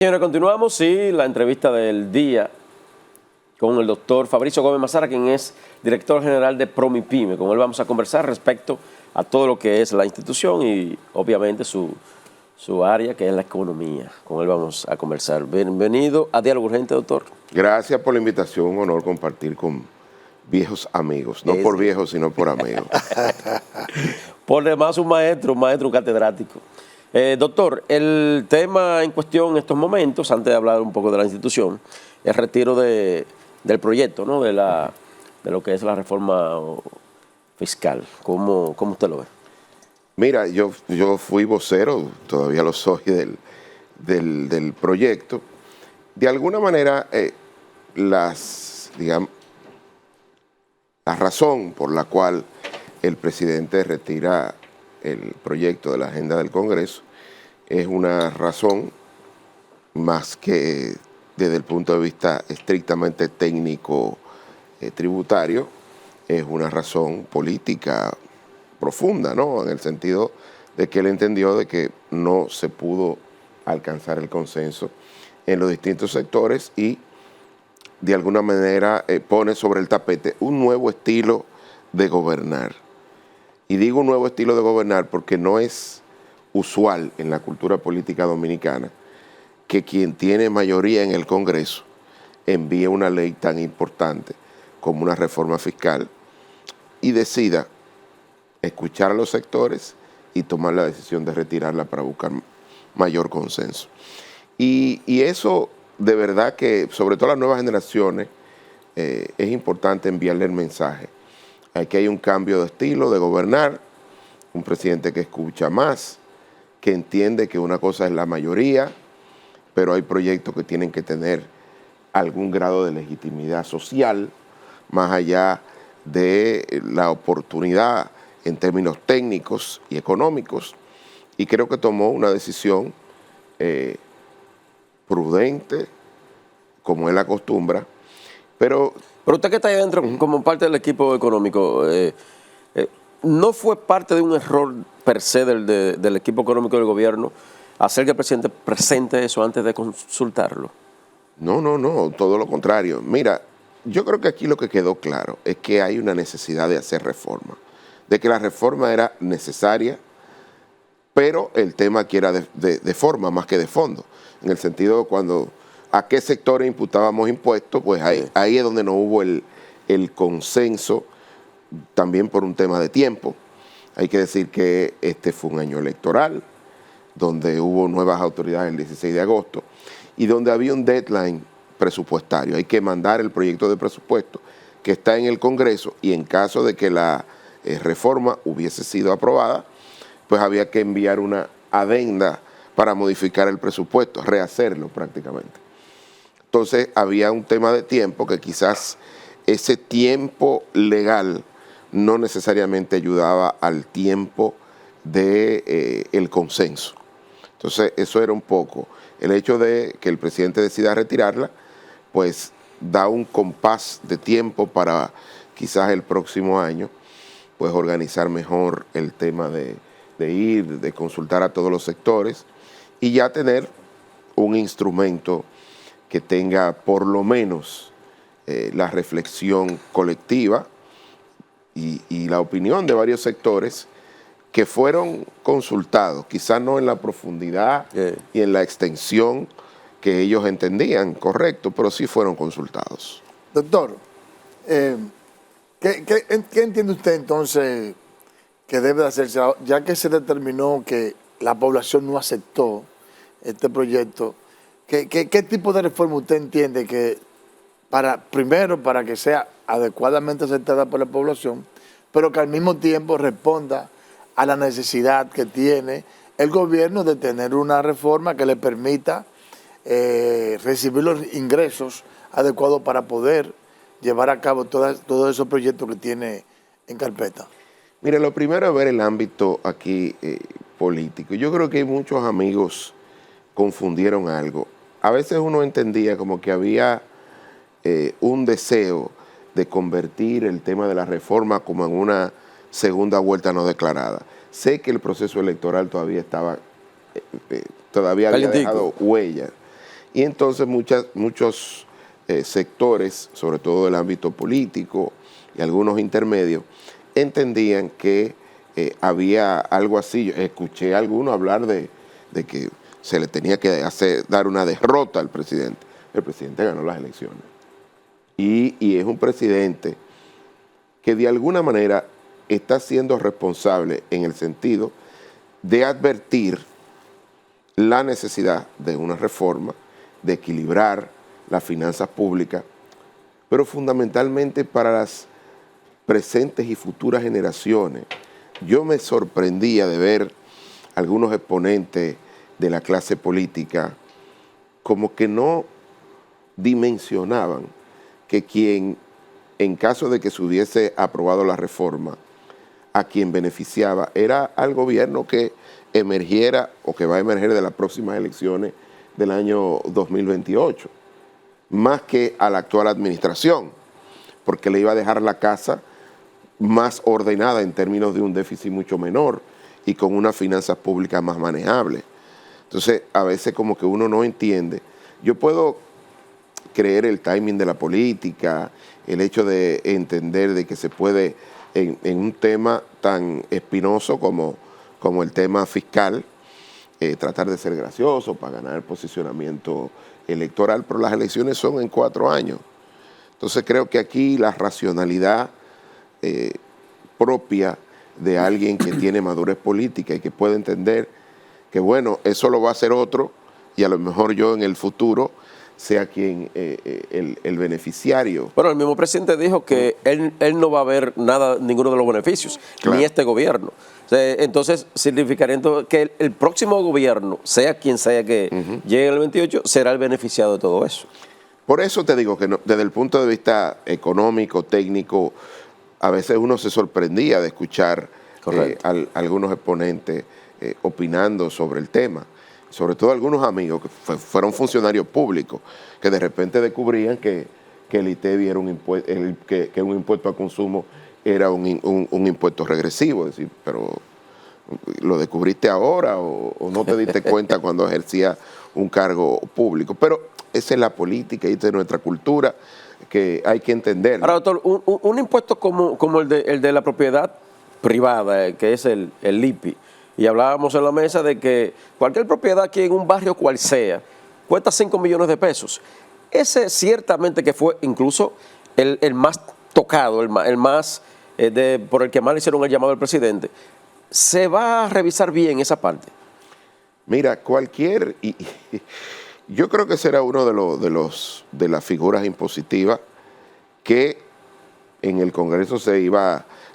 Señores, continuamos, sí, la entrevista del día con el doctor Fabricio Gómez Mazara, quien es director general de Promipyme. Con él vamos a conversar respecto a todo lo que es la institución y obviamente su área, que es la economía. Con él vamos a conversar. Bienvenido a Diálogo Urgente, doctor. Gracias por la invitación, un honor compartir con viejos amigos, no por viejos, sino por amigos. Por demás, un maestro catedrático. Doctor, el tema en cuestión en estos momentos, antes de hablar un poco de la institución, es el retiro del proyecto, ¿no? de lo que es la reforma fiscal. ¿Cómo usted lo ve? Mira, yo fui vocero, todavía lo soy, del proyecto. De alguna manera, la razón por la cual el presidente retira el proyecto de la agenda del Congreso es una razón más que desde el punto de vista estrictamente técnico tributario, es una razón política profunda, ¿no? En el sentido de que él entendió de que no se pudo alcanzar el consenso en los distintos sectores y de alguna manera pone sobre el tapete un nuevo estilo de gobernar. Y digo un nuevo estilo de gobernar porque no es usual en la cultura política dominicana que quien tiene mayoría en el Congreso envíe una ley tan importante como una reforma fiscal y decida escuchar a los sectores y tomar la decisión de retirarla para buscar mayor consenso. Y eso de verdad que, sobre todo a las nuevas generaciones, es importante enviarle el mensaje. Aquí hay un cambio de estilo de gobernar, un presidente que escucha más, que entiende que una cosa es la mayoría, pero hay proyectos que tienen que tener algún grado de legitimidad social, más allá de la oportunidad en términos técnicos y económicos, y creo que tomó una decisión prudente, como él acostumbra, pero usted que está ahí adentro como parte del equipo económico, ¿no fue parte de un error per se del equipo económico del gobierno hacer que el presidente presente eso antes de consultarlo? No, todo lo contrario. Mira, yo creo que aquí lo que quedó claro es que hay una necesidad de hacer reforma, de que la reforma era necesaria, pero el tema aquí era de forma más que de fondo, en el sentido cuando a qué sectores imputábamos impuestos, pues ahí es donde no hubo el consenso, también por un tema de tiempo. Hay que decir que este fue un año electoral, donde hubo nuevas autoridades el 16 de agosto, y donde había un deadline presupuestario. Hay que mandar el proyecto de presupuesto que está en el Congreso, y en caso de que la reforma hubiese sido aprobada, pues había que enviar una adenda para modificar el presupuesto, rehacerlo prácticamente. Entonces había un tema de tiempo que quizás ese tiempo legal no necesariamente ayudaba al tiempo del consenso. Entonces eso era un poco. El hecho de que el presidente decida retirarla, pues da un compás de tiempo para quizás el próximo año, pues organizar mejor el tema de consultar a todos los sectores y ya tener un instrumento que tenga por lo menos la reflexión colectiva y la opinión de varios sectores que fueron consultados, quizás no en la profundidad y en la extensión que ellos entendían correcto, pero sí fueron consultados. Doctor, ¿qué entiende usted entonces que debe hacerse, ya que se determinó que la población no aceptó este proyecto? ¿Qué tipo de reforma usted entiende que, primero, para que sea adecuadamente aceptada por la población, pero que al mismo tiempo responda a la necesidad que tiene el gobierno de tener una reforma que le permita recibir los ingresos adecuados para poder llevar a cabo todos esos proyectos que tiene en carpeta? Mire, lo primero es ver el ámbito aquí político. Yo creo que muchos amigos confundieron algo. A veces uno entendía como que había un deseo de convertir el tema de la reforma como en una segunda vuelta no declarada. Sé que el proceso electoral todavía había dejado huellas, Y entonces muchos sectores, sobre todo del ámbito político y algunos intermedios, entendían que había algo así. Yo escuché a algunos hablar de que se le tenía que dar una derrota al presidente. El presidente ganó las elecciones. Y es un presidente que de alguna manera está siendo responsable en el sentido de advertir la necesidad de una reforma, de equilibrar las finanzas públicas, pero fundamentalmente para las presentes y futuras generaciones. Yo me sorprendía de ver algunos exponentes de la clase política como que no dimensionaban que quien, en caso de que se hubiese aprobado la reforma, a quien beneficiaba era al gobierno que emergiera o que va a emerger de las próximas elecciones del año 2028, más que a la actual administración, porque le iba a dejar la casa más ordenada en términos de un déficit mucho menor y con unas finanzas públicas más manejables. Entonces, a veces como que uno no entiende. Yo puedo creer el timing de la política, el hecho de entender de que se puede, en un tema tan espinoso como el tema fiscal, tratar de ser gracioso para ganar el posicionamiento electoral, pero las elecciones son en 4 años. Entonces creo que aquí la racionalidad propia de alguien que tiene madurez política y que puede entender que bueno, eso lo va a hacer otro y a lo mejor yo en el futuro sea quien el beneficiario. Bueno, el mismo presidente dijo que él no va a ver ninguno de los beneficios, claro, ni este gobierno. O sea, entonces, significaría que el próximo gobierno, sea quien sea que llegue en el 28, será el beneficiado de todo eso. Por eso te digo que no, desde el punto de vista económico, técnico, a veces uno se sorprendía de escuchar algunos exponentes opinando sobre el tema. Sobre todo algunos amigos que fueron funcionarios públicos, que de repente descubrían que el ITEVI era un impuesto a consumo era un impuesto regresivo. Es decir, pero ¿lo descubriste ahora o no te diste cuenta cuando ejercías un cargo público? Pero esa es la política y esta es nuestra cultura que hay que entender. Ahora, doctor, un impuesto como el de la propiedad privada, que es el IPI, y hablábamos en la mesa de que cualquier propiedad aquí en un barrio cual sea, cuesta 5 millones de pesos. Ese ciertamente que fue incluso el más tocado, el más por el que más le hicieron el llamado al presidente. ¿Se va a revisar bien esa parte? Mira, yo creo que será uno de las figuras impositivas que en el Congreso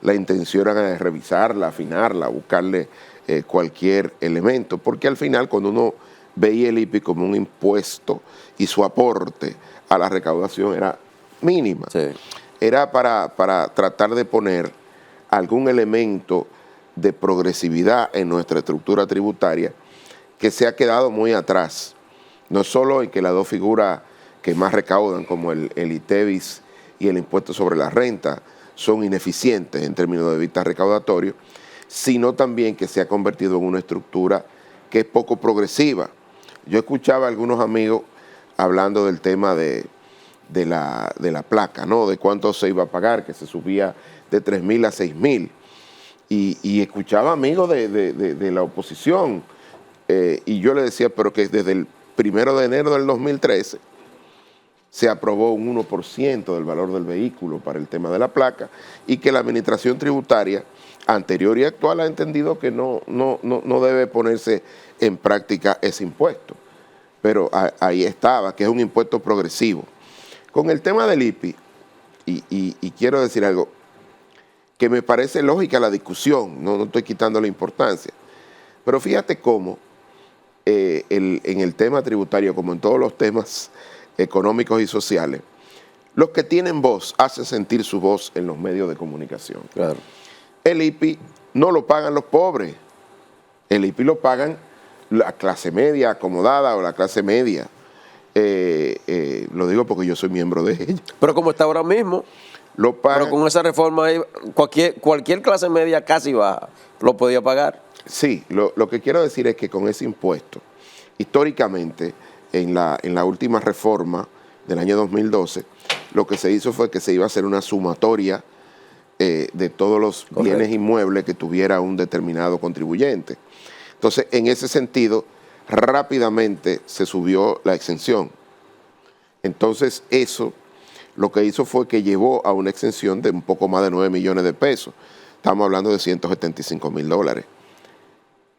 la intención era de revisarla, afinarla, buscarle cualquier elemento, porque al final cuando uno veía el IPI como un impuesto y su aporte a la recaudación era mínima, sí, era para tratar de poner algún elemento de progresividad en nuestra estructura tributaria que se ha quedado muy atrás, no solo en que las dos figuras que más recaudan como el ITEVIS y el impuesto sobre la renta son ineficientes en términos de vista recaudatorio, sino también que se ha convertido en una estructura que es poco progresiva. Yo escuchaba a algunos amigos hablando del tema de la placa, ¿no? De cuánto se iba a pagar, que se subía de 3.000 a 6.000. Y escuchaba amigos de la oposición, y yo le decía, pero que desde el 1 de enero del 2013 se aprobó un 1% del valor del vehículo para el tema de la placa, y que la administración tributaria anterior y actual ha entendido que no debe ponerse en práctica ese impuesto. Pero ahí estaba, que es un impuesto progresivo. Con el tema del IPI, y quiero decir algo, que me parece lógica la discusión, no estoy quitando la importancia, pero fíjate cómo en el tema tributario, como en todos los temas económicos y sociales, los que tienen voz hacen sentir su voz en los medios de comunicación. Claro. El IPI no lo pagan los pobres, el IPI lo pagan la clase media acomodada o la clase media. Lo digo porque yo soy miembro de ella. Pero como está ahora mismo, lo pagan. Pero con esa reforma cualquier clase media casi baja lo podía pagar. Sí, lo que quiero decir es que con ese impuesto, históricamente, en la última reforma del año 2012, lo que se hizo fue que se iba a hacer una sumatoria de todos los bienes inmuebles que tuviera un determinado contribuyente. Entonces, en ese sentido, rápidamente se subió la exención. Entonces, eso lo que hizo fue que llevó a una exención de un poco más de 9 millones de pesos. Estamos hablando de $175,000.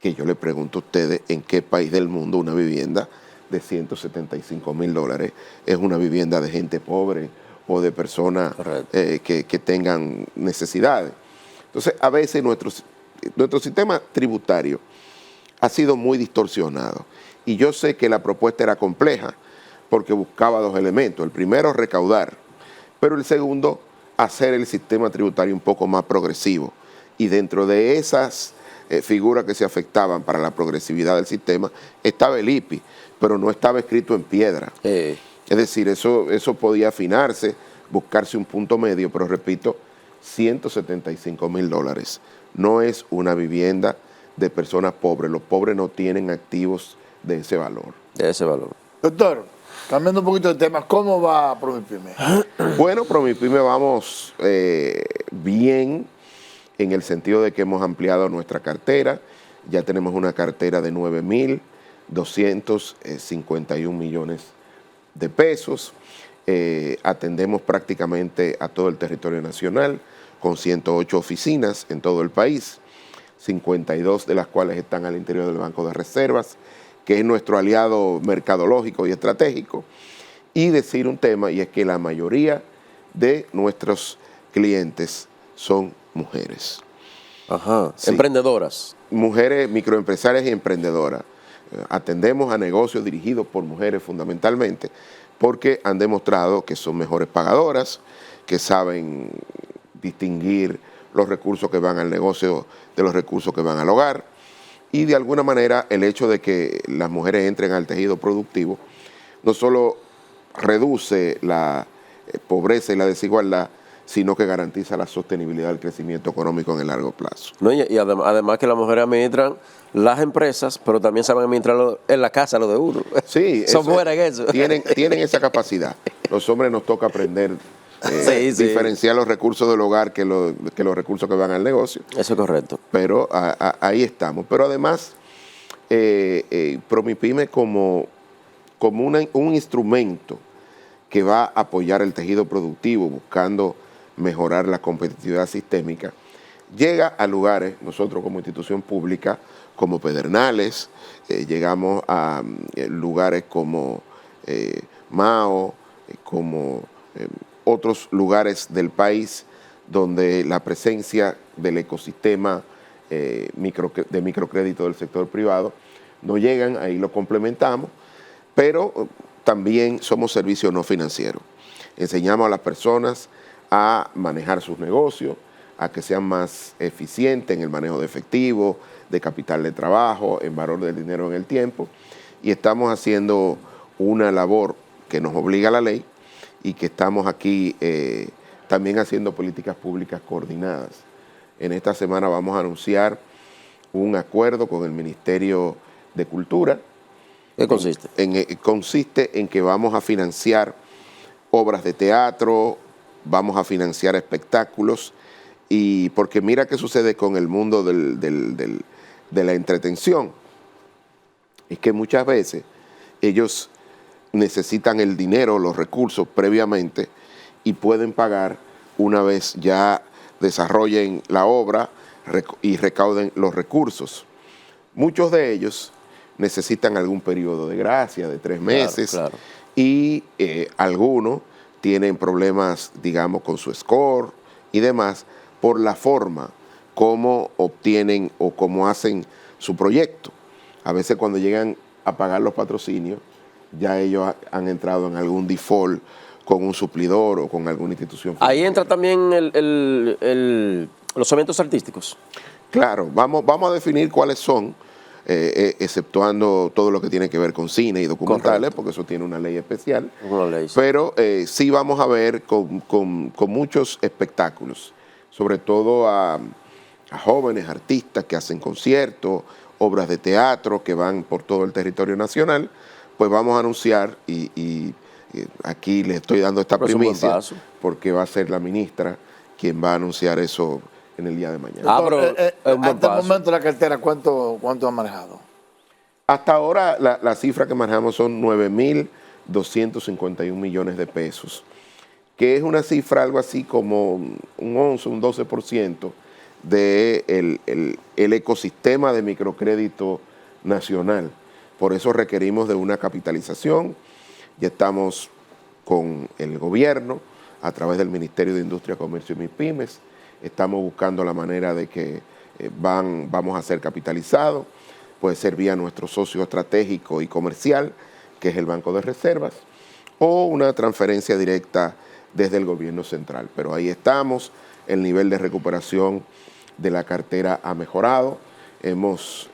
Que yo le pregunto a ustedes, ¿en qué país del mundo una vivienda de $175,000 es una vivienda de gente pobre o de personas que tengan necesidades? Entonces, a veces nuestro sistema tributario ha sido muy distorsionado. Y yo sé que la propuesta era compleja porque buscaba dos elementos. El primero, recaudar, pero el segundo, hacer el sistema tributario un poco más progresivo. Y dentro de esas figuras que se afectaban para la progresividad del sistema estaba el IPI, pero no estaba escrito en piedra. Es decir, eso podía afinarse, buscarse un punto medio, pero repito, $175,000 no es una vivienda de personas pobres. Los pobres no tienen activos de ese valor. De ese valor. Doctor, cambiando un poquito de tema, ¿cómo va Promipyme? Bueno, Promipyme vamos bien en el sentido de que hemos ampliado nuestra cartera. Ya tenemos una cartera de 9.251 millones de pesos. Atendemos prácticamente a todo el territorio nacional, con 108 oficinas en todo el país, 52 de las cuales están al interior del Banco de Reservas, que es nuestro aliado mercadológico y estratégico. Y decir un tema, y es que la mayoría de nuestros clientes son mujeres. Ajá, sí. Emprendedoras. Mujeres microempresarias y emprendedoras. Atendemos a negocios dirigidos por mujeres fundamentalmente, porque han demostrado que son mejores pagadoras, que saben distinguir los recursos que van al negocio de los recursos que van al hogar, y de alguna manera el hecho de que las mujeres entren al tejido productivo no solo reduce la pobreza y la desigualdad, sino que garantiza la sostenibilidad del crecimiento económico en el largo plazo. No, y además que las mujeres administran las empresas, pero también saben administrar en la casa lo de uno. Sí, son buenas en eso. Tienen esa capacidad. Los hombres nos toca aprender diferenciar los recursos del hogar que los recursos que van al negocio. Eso es correcto. Pero ahí estamos. Pero además, Promipyme como un instrumento que va a apoyar el tejido productivo, buscando mejorar la competitividad sistémica, llega a lugares, nosotros como institución pública, como Pedernales, llegamos a lugares como Mao, como otros lugares del país donde la presencia del ecosistema de microcrédito del sector privado no llegan, ahí lo complementamos, pero también somos servicios no financieros. Enseñamos a las personas a manejar sus negocios, a que sean más eficientes en el manejo de efectivo, de capital de trabajo, en valor del dinero en el tiempo, y estamos haciendo una labor que nos obliga la ley y que estamos aquí también haciendo políticas públicas coordinadas. En esta semana vamos a anunciar un acuerdo con el Ministerio de Cultura. ¿Qué consiste? Consiste en que vamos a financiar obras de teatro, vamos a financiar espectáculos, y porque mira qué sucede con el mundo de la entretención. Es que muchas veces ellos necesitan el dinero, los recursos previamente, y pueden pagar una vez ya desarrollen la obra y recauden los recursos. Muchos de ellos necesitan algún periodo de gracia de 3 meses, claro. Y algunos tienen problemas, digamos, con su score y demás, por la forma como obtienen o cómo hacen su proyecto. A veces cuando llegan a pagar los patrocinios, ya ellos han entrado en algún default con un suplidor o con alguna institución financiera. Ahí entra también los eventos artísticos. Claro, vamos a definir cuáles son, exceptuando todo lo que tiene que ver con cine y documentales, correcto, porque eso tiene una ley especial. Una ley, sí. Pero sí vamos a ver con muchos espectáculos, sobre todo a jóvenes artistas que hacen conciertos, obras de teatro que van por todo el territorio nacional, pues vamos a anunciar y aquí le estoy dando esta Pero es un buen primicia paso. porque va a ser la ministra quien va a anunciar eso en el día de mañana. Ah, pero es un buen hasta el paso. momento la cartera, ¿cuánto ha manejado? Hasta ahora la cifra que manejamos son 9.251 millones de pesos, que es una cifra algo así como un 11, un 12% del el ecosistema de microcrédito nacional. Por eso requerimos de una capitalización. Ya estamos con el gobierno a través del Ministerio de Industria, Comercio y MIPYMES. Estamos buscando la manera de que vamos a ser capitalizados. Puede ser vía nuestro socio estratégico y comercial, que es el Banco de Reservas, o una transferencia directa desde el gobierno central. Pero ahí estamos, el nivel de recuperación de la cartera ha mejorado, hemos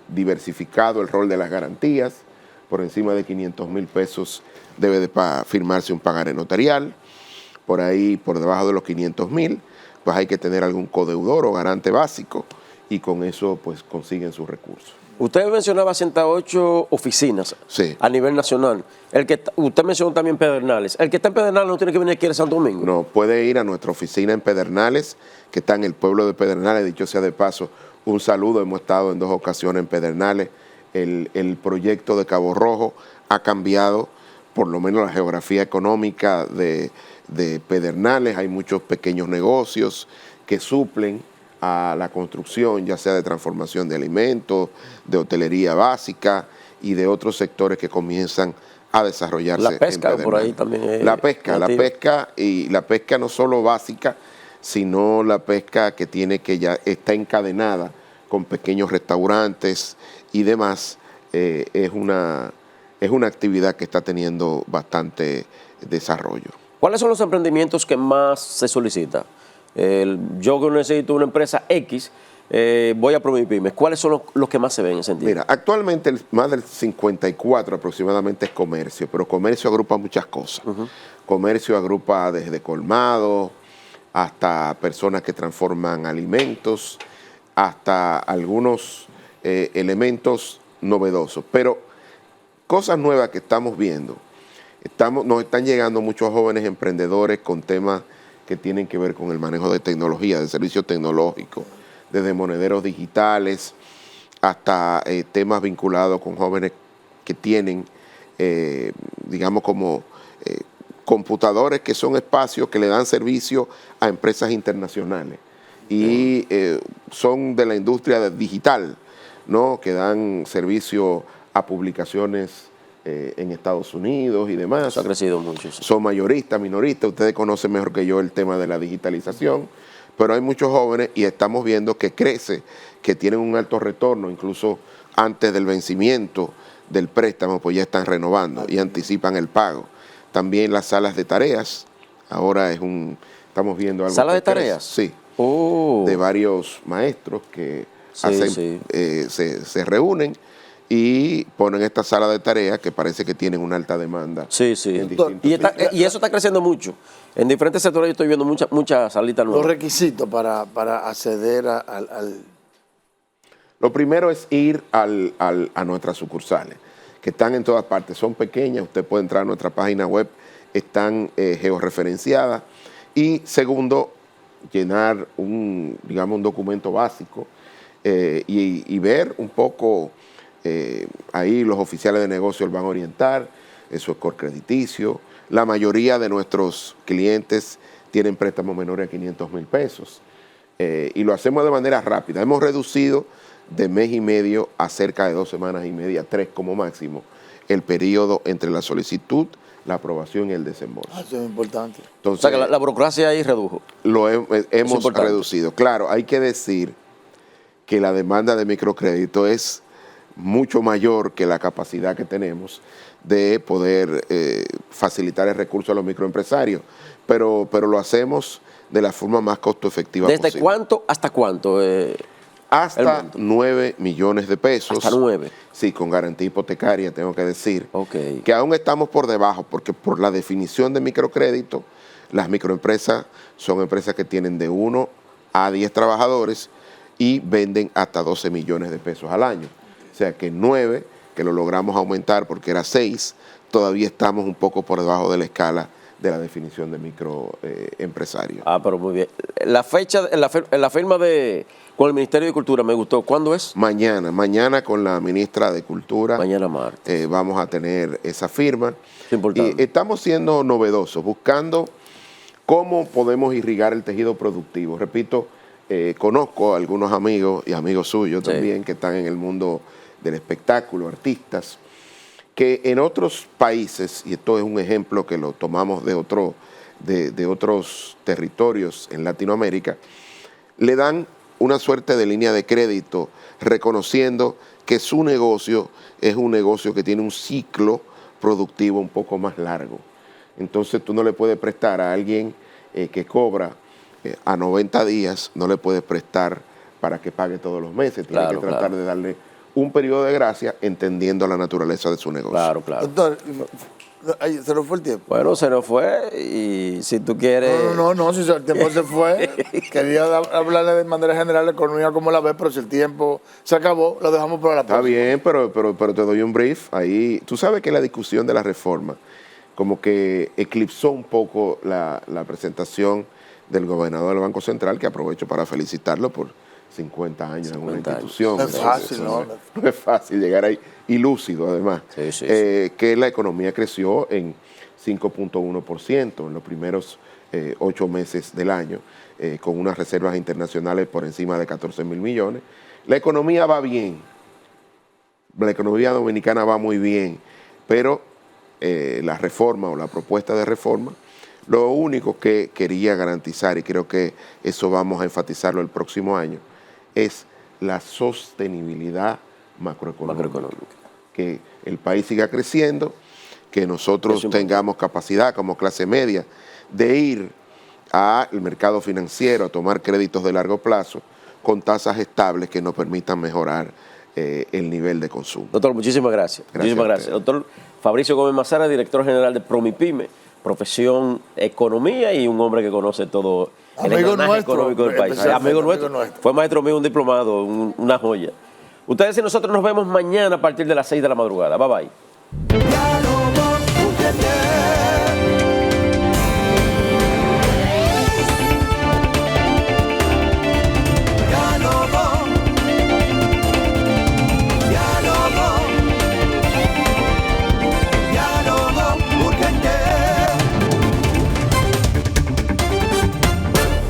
diversificado el rol de las garantías, por encima de 500,000 pesos debe de firmarse un pagaré notarial, por ahí por debajo de los 500,000 pues hay que tener algún codeudor o garante básico y con eso pues consiguen sus recursos. Usted mencionaba 108 oficinas Sí. a nivel nacional. Usted mencionó también Pedernales. El que está en Pedernales no tiene que venir aquí a Santo Domingo. No, puede ir a nuestra oficina en Pedernales, que está en el pueblo de Pedernales. Dicho sea de paso, un saludo. Hemos estado en 2 ocasiones en Pedernales. El proyecto de Cabo Rojo ha cambiado por lo menos la geografía económica de Pedernales. Hay muchos pequeños negocios que suplen a la construcción, ya sea de transformación de alimentos, de hotelería básica y de otros sectores que comienzan a desarrollarse. La pesca en por ahí Pedernales. también. La pesca y la pesca no solo básica, sino la pesca que ya está encadenada con pequeños restaurantes y demás. Es una actividad que está teniendo bastante desarrollo. ¿Cuáles son los emprendimientos que más se solicita? Yo que necesito una empresa X, voy a PromiPymes. ¿Cuáles son los que más se ven en ese sentido? Mira, actualmente más del 54 aproximadamente es comercio, pero comercio agrupa muchas cosas. Comercio agrupa desde colmados hasta personas que transforman alimentos, hasta algunos elementos novedosos. Pero cosas nuevas que estamos viendo, nos están llegando muchos jóvenes emprendedores con temas que tienen que ver con el manejo de tecnología, de servicios tecnológicos, desde monederos digitales hasta temas vinculados con jóvenes que tienen, digamos, como computadores que son espacios que le dan servicio a empresas internacionales y son de la industria digital, ¿no? Que dan servicio a publicaciones en Estados Unidos y demás. Eso ha crecido mucho. Sí. Son mayoristas, minoristas, ustedes conocen mejor que yo el tema de la digitalización, pero hay muchos jóvenes y estamos viendo que crece, que tienen un alto retorno, incluso antes del vencimiento del préstamo, pues ya están renovando y anticipan el pago. También las salas de tareas, ahora estamos viendo algo. ¿Salas de tareas? Sí, de varios maestros que sí. Se reúnen y ponen esta sala de tareas que parece que tienen una alta demanda. Sí. Y eso está creciendo mucho. En diferentes sectores yo estoy viendo muchas salitas nuevas. Los requisitos para acceder al... Lo primero es ir a nuestras sucursales, que están en todas partes. Son pequeñas, usted puede entrar a nuestra página web, están georreferenciadas. Y segundo, llenar un documento básico y ver un poco... ahí los oficiales de negocio van a orientar, eso es score crediticio. La mayoría de nuestros clientes tienen préstamos menores a 500,000 pesos y lo hacemos de manera rápida. Hemos reducido de mes y medio a cerca de 2 semanas y media, 3 como máximo, el periodo entre la solicitud, la aprobación y el desembolso. Eso es importante. Entonces, o sea que la burocracia ahí redujo. Lo hemos reducido. Claro, hay que decir que la demanda de microcrédito es mucho mayor que la capacidad que tenemos de poder facilitar el recurso a los microempresarios, pero lo hacemos de la forma más costo efectiva posible. ¿Desde cuánto hasta cuánto? Hasta 9 millones de pesos. ¿Hasta 9? Sí, con garantía hipotecaria, tengo que decir. Okay. Que aún estamos por debajo, porque por la definición de microcrédito, las microempresas son empresas que tienen de 1 a 10 trabajadores y venden hasta 12 millones de pesos al año. O sea que 9 que lo logramos aumentar porque era 6, todavía estamos un poco por debajo de la escala de la definición de microempresario. Pero muy bien. La fecha, la firma con el Ministerio de Cultura me gustó. ¿Cuándo es? Mañana con la ministra de Cultura. Mañana martes. Vamos a tener esa firma. Es importante. Y estamos siendo novedosos, buscando cómo podemos irrigar el tejido productivo. Repito, conozco a algunos amigos y amigos suyos también que están en el mundo del espectáculo, artistas, que en otros países, y esto es un ejemplo que lo tomamos de otros territorios en Latinoamérica, le dan una suerte de línea de crédito reconociendo que su negocio es un negocio que tiene un ciclo productivo un poco más largo. Entonces tú no le puedes prestar a alguien que cobra a 90 días, no le puedes prestar para que pague todos los meses, tienes que tratar de darle un periodo de gracia entendiendo la naturaleza de su negocio. Claro. Doctor, ¿se nos fue el tiempo? Bueno, se nos fue y si tú quieres... No, si el tiempo se fue, quería hablarle de manera general de la economía como la ve, pero si el tiempo se acabó, lo dejamos para la próxima. Está bien, pero te doy un brief. Ahí, tú sabes que la discusión de la reforma como que eclipsó un poco la presentación del gobernador del Banco Central, que aprovecho para felicitarlo por 50 años en una institución. No es fácil, ¿no? No es fácil llegar ahí, y lúcido además, Sí. que la economía creció en 5.1% en los primeros 8 meses del año, con unas reservas internacionales por encima de 14.000 millones. La economía va bien, la economía dominicana va muy bien, pero la reforma o la propuesta de reforma, lo único que quería garantizar, y creo que eso vamos a enfatizarlo el próximo año, es la sostenibilidad macroeconómica. Que el país siga creciendo, que nosotros tengamos capacidad como clase media de ir al mercado financiero a tomar créditos de largo plazo con tasas estables que nos permitan mejorar el nivel de consumo. Doctor, muchísimas gracias. Muchísimas gracias. Doctor Fabricio Gómez Mazara, director general de Promipyme, profesión economía y un hombre que conoce todo el engranaje económico del país. Amigo nuestro. Fue maestro mío, un diplomado, una joya. Ustedes y nosotros nos vemos mañana a partir de las 6 de la madrugada. Bye bye.